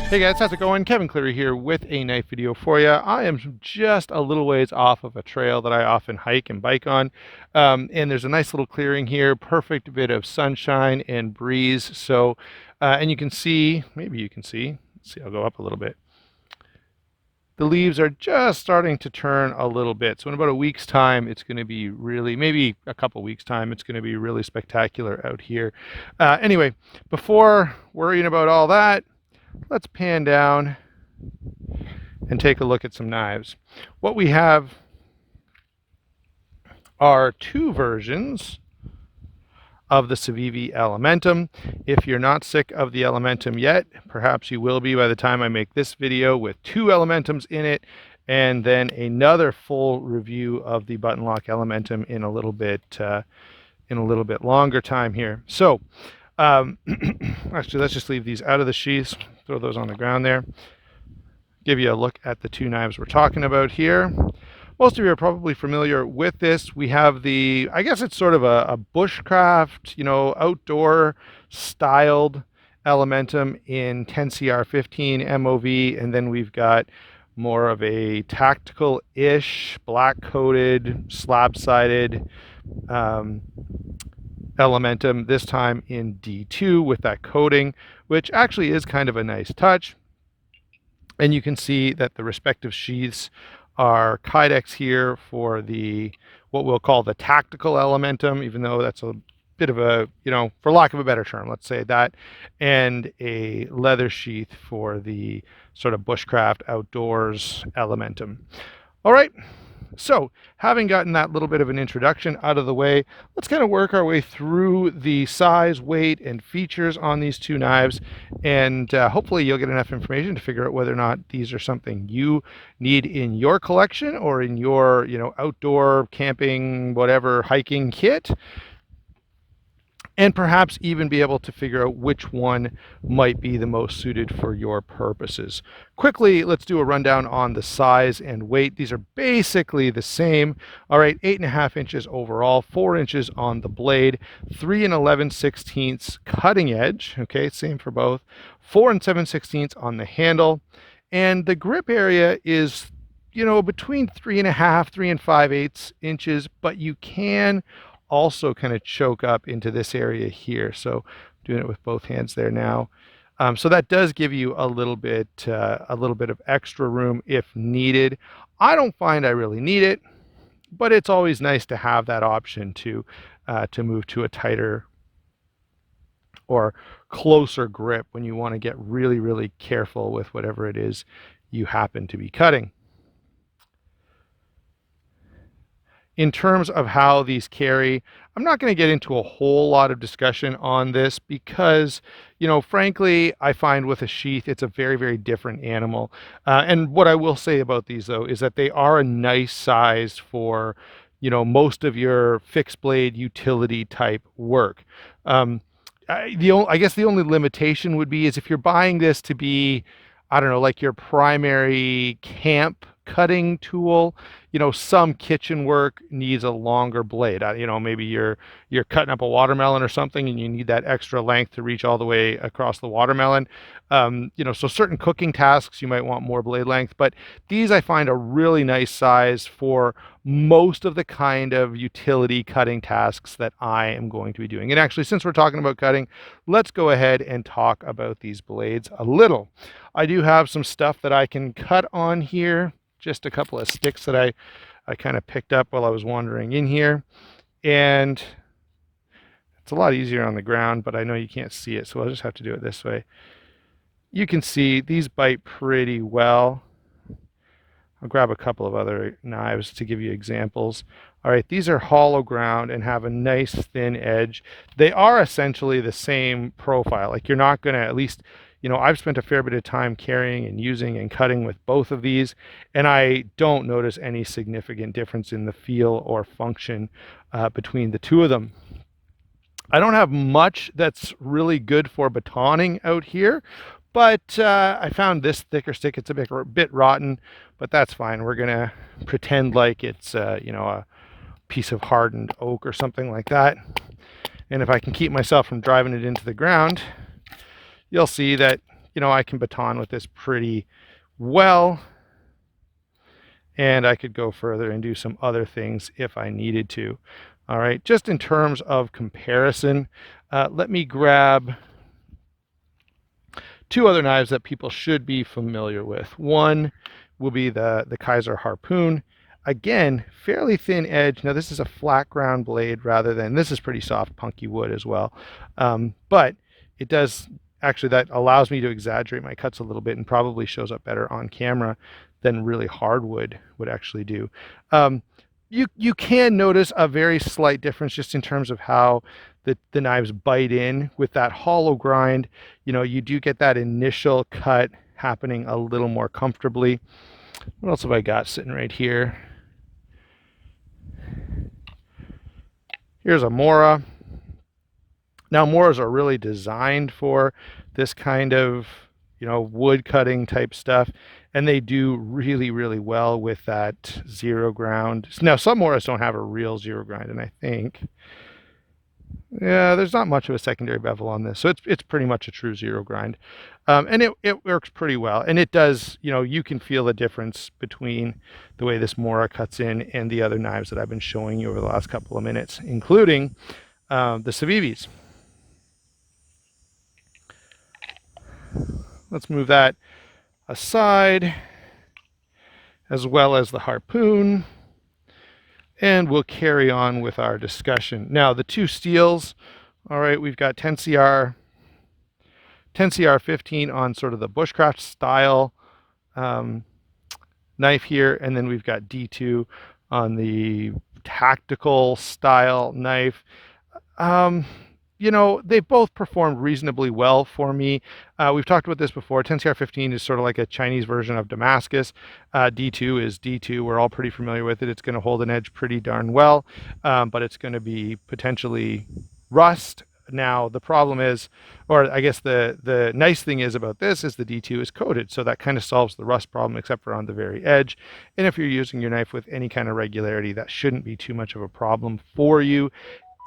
Hey guys, how's it going? Kevin Cleary here with a knife video for you. I am just a little ways off of a trail that I often hike and bike on. And there's a nice little clearing here, perfect bit of sunshine and breeze. So, and you can see, maybe you can see, let's see, I'll go up a little bit. The leaves are just starting to turn a little bit. So in about a week's time, it's going to be really, maybe a couple weeks time, it's going to be really spectacular out here. Anyway, before worrying about all that, let's pan down and take a look at some knives. What we have are two versions of the Civivi Elementum. If you're not sick of the Elementum yet, perhaps you will be by the time I make this video with two Elementums in it, and then another full review of the button lock Elementum in a little bit longer time here. So actually, let's just leave these out of the sheaths, throw those on the ground there. Give you a look at the two knives we're talking about here. Most of you are probably familiar with this. We have the, I guess it's sort of a bushcraft, outdoor styled Elementum in 10CR15 MOV, and then we've got more of a tactical-ish, black-coated, slab-sided Elementum, this time in D2 with that coating, which actually is kind of a nice touch. And you can see that the respective sheaths are Kydex here for the, what we'll call the tactical Elementum, even though that's a bit of a, for lack of a better term, let's say that, and a leather sheath for the sort of bushcraft outdoors Elementum. All right. So, having gotten that little bit of an introduction out of the way, let's kind of work our way through the size, weight, and features on these two knives, and hopefully you'll get enough information to figure out whether or not these are something you need in your collection or in your, outdoor camping, whatever, hiking kit, and perhaps even be able to figure out which one might be the most suited for your purposes. Quickly, let's do a rundown on the size and weight. These are basically the same. All right, 8.5 inches overall, 4 inches on the blade, 3 11/16 cutting edge, okay, same for both, 4 7/16 on the handle, and the grip area is, between 3.5, 3 5/8 inches, but you can also kind of choke up into this area here. So doing it with both hands there now. So that does give you a little bit of extra room if needed. I don't find I really need it, but it's always nice to have that option to move to a tighter or closer grip when you want to get really, really careful with whatever it is you happen to be cutting. In terms of how these carry, I'm not going to get into a whole lot of discussion on this because, frankly, I find with a sheath, it's a very, very different animal. And what I will say about these, though, is that they are a nice size for, most of your fixed blade utility type work. I guess the only limitation would be is if you're buying this to be, I don't know, like your primary camp cutting tool, some kitchen work needs a longer blade. Maybe you're cutting up a watermelon or something and you need that extra length to reach all the way across the watermelon. So certain cooking tasks you might want more blade length, but these I find a really nice size for most of the kind of utility cutting tasks that I am going to be doing. And actually, since we're talking about cutting, let's go ahead and talk about these blades a little. I do have some stuff that I can cut on here. Just a couple of sticks that I kind of picked up while I was wandering in here. And it's a lot easier on the ground, but I know you can't see it, so I'll just have to do it this way. You can see these bite pretty well. I'll grab a couple of other knives to give you examples. All right, these are hollow ground and have a nice thin edge. They are essentially the same profile. Like you're not going to, at least, I've spent a fair bit of time carrying and using and cutting with both of these, and I don't notice any significant difference in the feel or function between the two of them. I don't have much that's really good for batoning out here, but I found this thicker stick. It's a bit rotten, but that's fine. We're going to pretend like it's, a piece of hardened oak or something like that. And if I can keep myself from driving it into the ground, you'll see that, I can baton with this pretty well, and I could go further and do some other things if I needed to. All right, just in terms of comparison, let me grab two other knives that people should be familiar with. One will be the Kaiser Harpoon. Again, fairly thin edge. Now this is a flat ground blade rather than, this is pretty soft, punky wood as well. But it does, actually that allows me to exaggerate my cuts a little bit and probably shows up better on camera than really hardwood would actually do. You can notice a very slight difference just in terms of how the knives bite in with that hollow grind. You do get that initial cut happening a little more comfortably. What else have I got sitting right here? Here's a Mora. Now Moras are really designed for this kind of wood cutting type stuff, and they do really, really well with that zero ground. Now some Moras don't have a real zero grind, and I think, yeah, there's not much of a secondary bevel on this, so it's pretty much a true zero grind, and it works pretty well. And it does, you can feel the difference between the way this Mora cuts in and the other knives that I've been showing you over the last couple of minutes, including the Civivis. Let's move that aside, as well as the Harpoon, and we'll carry on with our discussion. Now, the two steels, all right, we've got 10CR 15 on sort of the bushcraft style knife here, and then we've got D2 on the tactical style knife. They both performed reasonably well for me. We've talked about this before. 10CR 15 is sort of like a Chinese version of Damascus. D2 is D2. We're all pretty familiar with it. It's going to hold an edge pretty darn well, but it's going to be potentially rust. Now, the problem is, or I guess the nice thing is about this is the D2 is coated, so that kind of solves the rust problem, except for on the very edge. And if you're using your knife with any kind of regularity, that shouldn't be too much of a problem for you.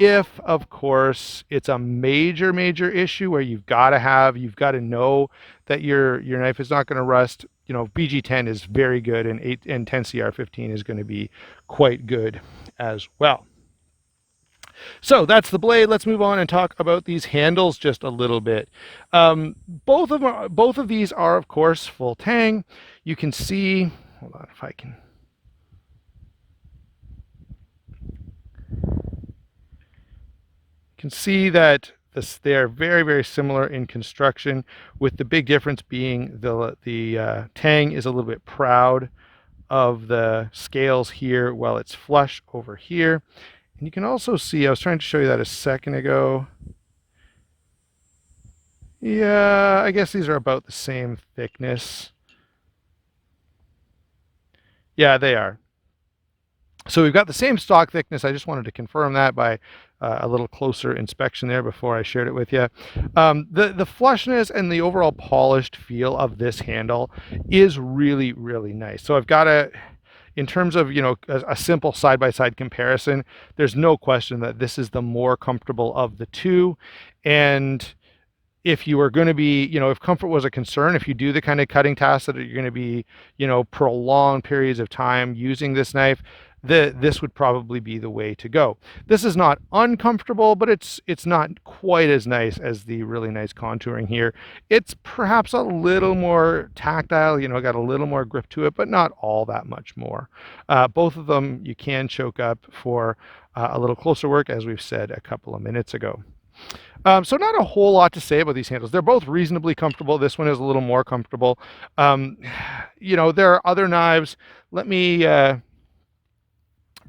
If, of course, it's a major issue where you've got to know that your knife is not going to rust, BG10 is very good, and 10CR 15 is going to be quite good as well. So that's the blade. Let's move on and talk about these handles just a little bit. Both of these are, of course, full tang. You can see, hold on if I can. You can see that they're very, very similar in construction, with the big difference being the tang is a little bit proud of the scales here, while it's flush over here. And you can also see, I was trying to show you that a second ago. Yeah, I guess these are about the same thickness. Yeah, they are. So we've got the same stock thickness. I just wanted to confirm that by a little closer inspection there before I shared it with you. The flushness and the overall polished feel of this handle is really, really nice. So I've got in terms of, a simple side-by-side comparison, there's no question that this is the more comfortable of the two. And if you are going to be, if comfort was a concern, if you do the kind of cutting tasks that you're going to be, prolonged periods of time using this knife, this would probably be the way to go. This is not uncomfortable, but it's not quite as nice as the really nice contouring here. It's perhaps a little more tactile, got a little more grip to it, but not all that much more. Both of them you can choke up for a little closer work, as we've said a couple of minutes ago. So not a whole lot to say about these handles. They're both reasonably comfortable. This one is a little more comfortable. There are other knives. Let me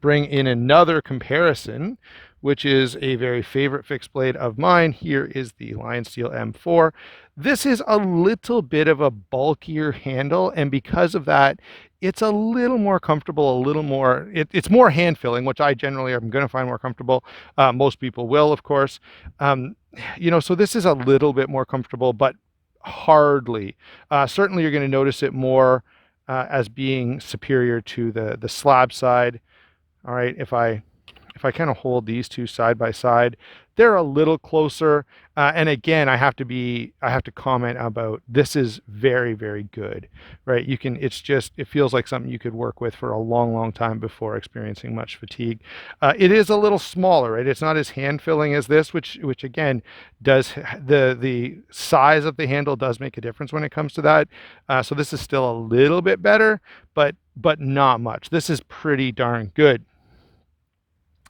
bring in another comparison, which is a very favorite fixed blade of mine. Here is the Lion Steel M4. This is a little bit of a bulkier handle, and because of that, it's a little more comfortable, a little more, it's more hand filling, which I generally am going to find more comfortable. Most people will, of course. So this is a little bit more comfortable, but hardly. Certainly you're going to notice it more as being superior to the slab side. All right, if I if I kind of hold these two side by side, they're a little closer. And again, I have to comment about this is very, very good, right? It feels like something you could work with for a long, long time before experiencing much fatigue. It is a little smaller, right? It's not as hand filling as this, which again does the size of the handle does make a difference when it comes to that. So this is still a little bit better, but not much. This is pretty darn good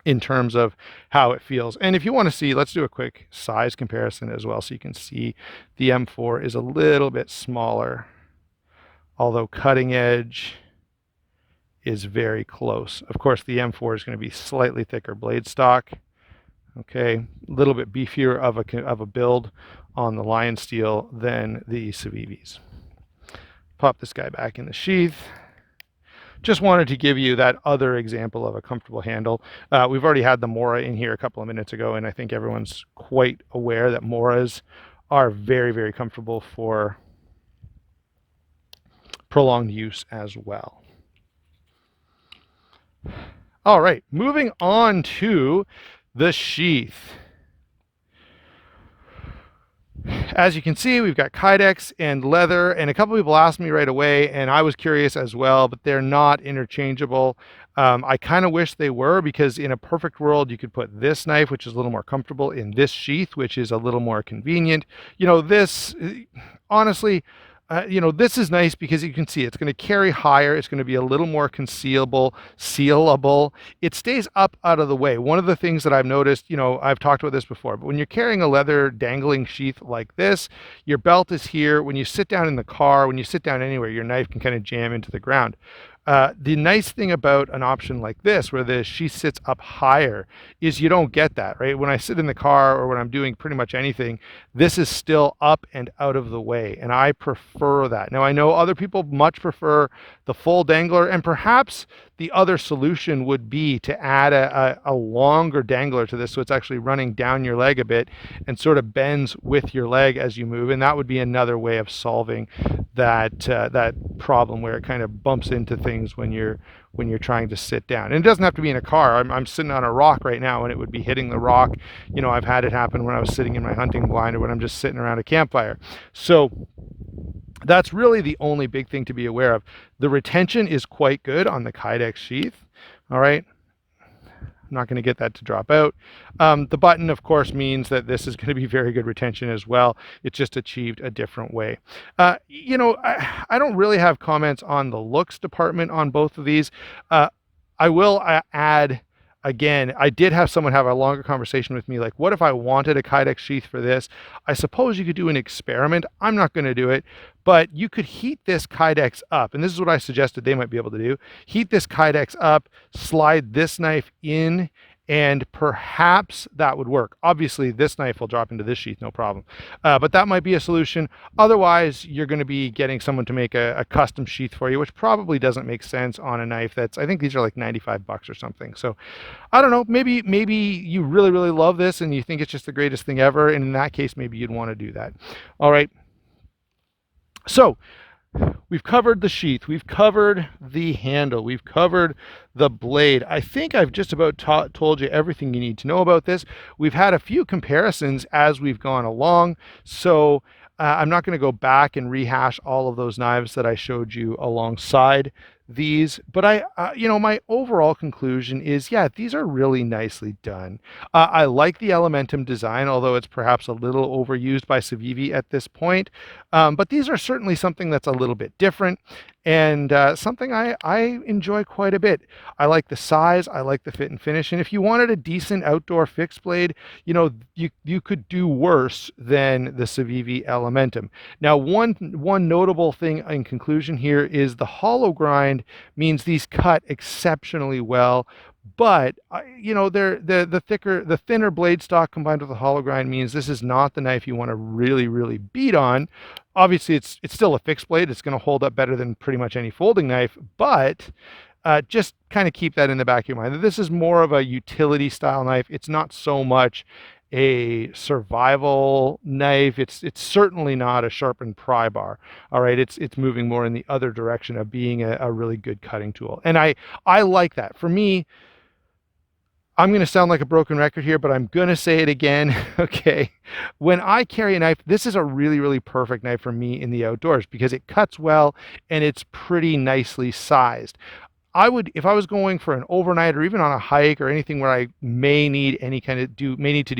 in terms of how it feels. And if you want to see, let's do a quick size comparison as well, so you can see the M4 is a little bit smaller, although cutting edge is very close. Of course, the M4 is going to be slightly thicker blade stock. Okay, a little bit beefier of a build on the Lion Steel than the Civivis. Pop this guy back in the sheath. Just wanted to give you that other example of a comfortable handle. We've already had the Mora in here a couple of minutes ago, and I think everyone's quite aware that Moras are very, very comfortable for prolonged use as well. All right, moving on to the Sheath. As you can see, we've got Kydex and leather, and a couple people asked me right away, and I was curious as well, but they're not interchangeable. I kind of wish they were, because in a perfect world, you could put this knife, which is a little more comfortable, in this sheath, which is a little more convenient. This, honestly, this is nice because you can see it's going to carry higher. It's going to be a little more sealable. It stays up out of the way. One of the things that I've noticed, I've talked about this before, but when you're carrying a leather dangling sheath like this, your belt is here. When you sit down in the car, when you sit down anywhere, your knife can kind of jam into the ground. The nice thing about an option like this, where the sheath sits up higher, is you don't get that, right? When I sit in the car or when I'm doing pretty much anything, this is still up and out of the way, and I prefer that. Now, I know other people much prefer the full dangler, and perhaps the other solution would be to add a longer dangler to this, so it's actually running down your leg a bit and sort of bends with your leg as you move, and that would be another way of solving that problem where it kind of bumps into things when you're trying to sit down. And it doesn't have to be in a car. I'm sitting on a rock right now, and it would be hitting the rock. I've had it happen when I was sitting in my hunting blind or when I'm just sitting around a campfire. So that's really the only big thing to be aware of. The retention is quite good on the Kydex sheath. All right. I'm not going to get that to drop out. The button, of course, means that this is going to be very good retention as well. It's just achieved a different way. I don't really have comments on the looks department on both of these. I will add, again, I did have someone have a longer conversation with me, like, what if I wanted a Kydex sheath for this? I suppose you could do an experiment. I'm not going to do it, but you could heat this Kydex up, and this is what I suggested they might be able to do. Heat this Kydex up, slide this knife in, and perhaps that would work. Obviously, this knife will drop into this sheath, no problem. But that might be a solution. Otherwise, you're going to be getting someone to make a custom sheath for you, which probably doesn't make sense on a knife that's, I think these are like 95 bucks or something. So I don't know, maybe you really, really love this and you think it's just the greatest thing ever. And in that case, maybe you'd want to do that. All right. So we've covered the sheath, we've covered the handle, we've covered the blade. I think I've just about told you everything you need to know about this. We've had a few comparisons as we've gone along, so I'm not going to go back and rehash all of those knives that I showed you alongside these, but my overall conclusion is, yeah, these are really nicely done. I like the Elementum design, although it's perhaps a little overused by Civivi at this point. But these are certainly something that's a little bit different and something I enjoy quite a bit. I like the size, I like the fit and finish, and if you wanted a decent outdoor fixed blade, you could do worse than the Civivi Elementum. Now, one notable thing in conclusion here is the hollow grind means these cut exceptionally well. But they're the thinner blade stock combined with the hollow grind means this is not the knife you want to really, really beat on. Obviously, it's still a fixed blade. It's going to hold up better than pretty much any folding knife, but just kind of keep that in the back of your mind. This is more of a utility style knife. It's not so much a survival knife. It's certainly not a sharpened pry bar. All right, it's moving more in the other direction of being a really good cutting tool, and I like that. For me, I'm going to sound like a broken record here, but I'm going to say it again. Okay. When I carry a knife, this is a really, really perfect knife for me in the outdoors because it cuts well and it's pretty nicely sized. I would, if I was going for an overnight or even on a hike or anything where I may need to do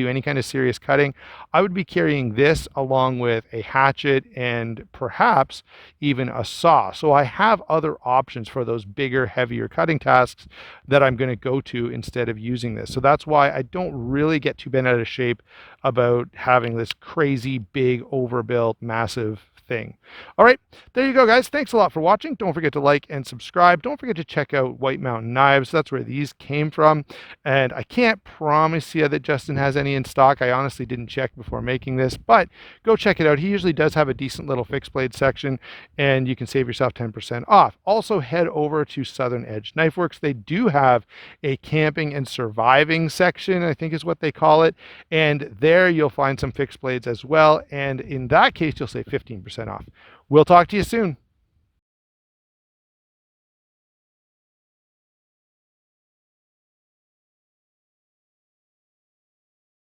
any kind of serious cutting, I would be carrying this along with a hatchet and perhaps even a saw. So I have other options for those bigger, heavier cutting tasks that I'm going to go to instead of using this. So that's why I don't really get too bent out of shape about having this crazy, big, overbuilt, massive thing. All right, there you go, guys. Thanks a lot for watching. Don't forget to like and subscribe. Don't forget to check out White Mountain Knives. That's where these came from. And I can't promise you that Justin has any in stock. I honestly didn't check before making this, but go check it out. He usually does have a decent little fixed blade section, and you can save yourself 10% off. Also, head over to Southern Edge Knife Works. They do have a camping and surviving section, I think is what they call it. And there you'll find some fixed blades as well. And in that case, you'll save 15% off. We'll talk to you soon.